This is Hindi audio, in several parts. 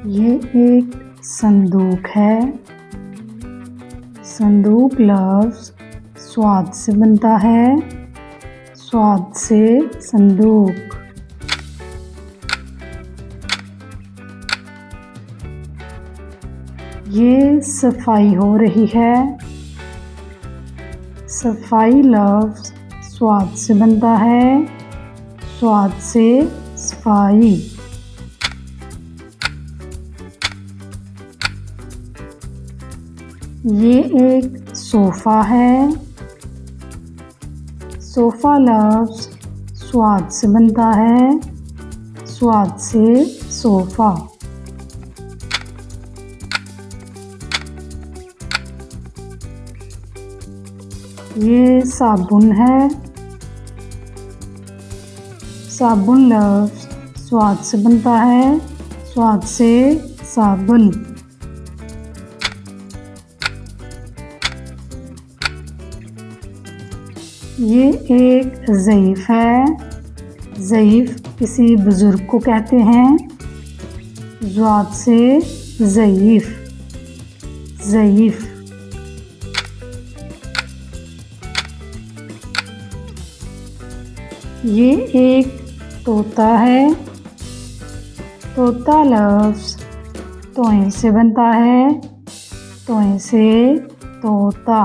ये एक संदूक है। संदूक लफ्ज़ स्वाद से बनता है। स्वाद से संदूक। ये सफाई हो रही है। सफाई लफ्ज़ स्वाद से बनता है। स्वाद से सफाई। ये एक सोफ़ा है। सोफ़ा लफ्ज़ स्वाद से बनता है। स्वाद से सोफ़ा। ये साबुन है। साबुन लफ्ज़ स्वाद से बनता है। स्वाद से साबुन। ये एक ज़ईफ़ है। ज़ईफ़ किसी बुज़ुर्ग को कहते हैं। ज़ाद से ज़ईफ़। ज़ईफ़। ये एक तोता है। तोता लफ्ज़ तोए से बनता है। तोए से तोता।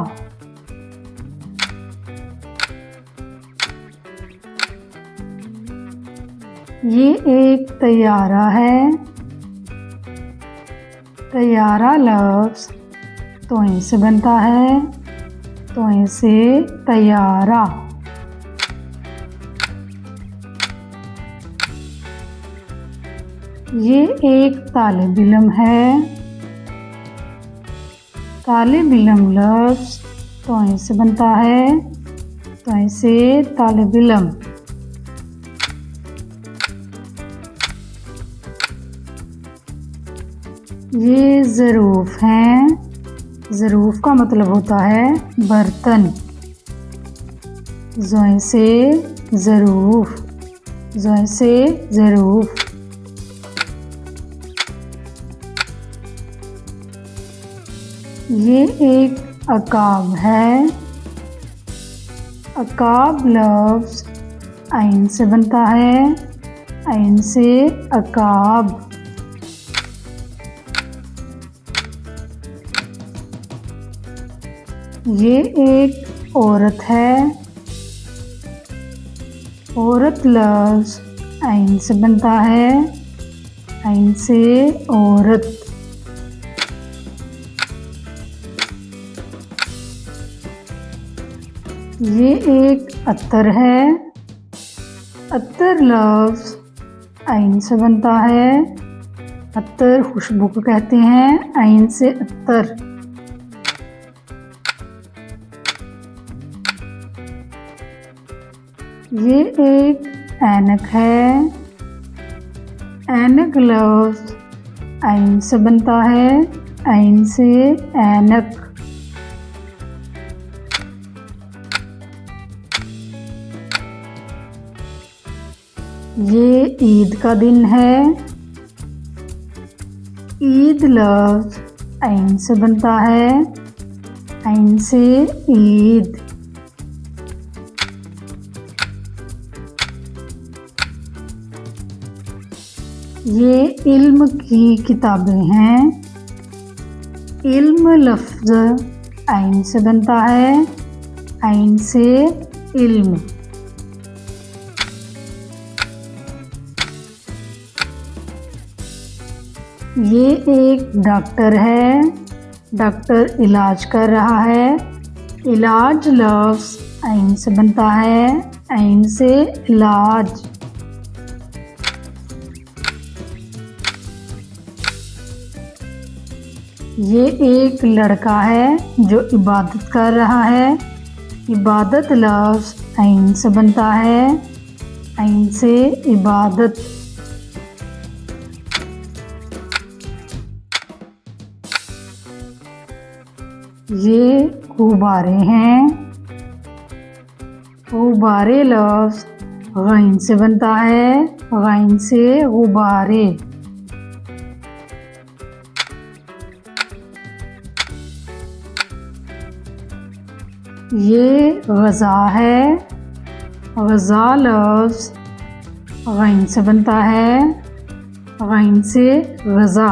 ये एक तैयारा है। तैयारा लफ्ज़ तोए से बनता है। तोए से तैयारा। ये एक तालिब इल्म है। तालिब इल्म लफ्ज़ तोए से बनता है। तोए से तालिब इल्म। ये ज़रूफ़ हैं। ज़रूफ़ का मतलब होता है बर्तन। ज़ोए से ज़रूफ़। ज़ोए से ज़रूफ़। ये एक अकाब है। अकाब लफ्ज़ आइन से बनता है। आइन से अकाब। ये एक औरत है। औरत लफ्ज़ आइन से बनता है। आइन से औरत। ये एक अत्तर है। अत्तर लफ्ज़ आइन से बनता है। अत्तर खुशबू को कहते हैं। आइन से अत्तर। ये एक ऐनक है। ऐनक लफ्ज़ आइन से बनता है। आइन से ऐनक। ये ईद का दिन है। ईद लफ्ज़ आइन से बनता है। आइन से ईद। ये इल्म की किताबें हैं। इल्म लफ्ज़ आइन से बनता है। आइन से इल्म। ये एक डॉक्टर है। डॉक्टर इलाज कर रहा है। इलाज लफ्ज़ आइन से बनता है। आइन से इलाज। ये एक लड़का है जो इबादत कर रहा है। इबादत लफ्ज़ आइन से बनता है। आइन से इबादत। ये गुब्बारे हैं। गुब्बारे लफ्ज़ गैन से बनता है। गैन से गुब्बारे। ये गज़ा है। गज़ा लफ्ज़ गैन से बनता है, गैन से गज़ा।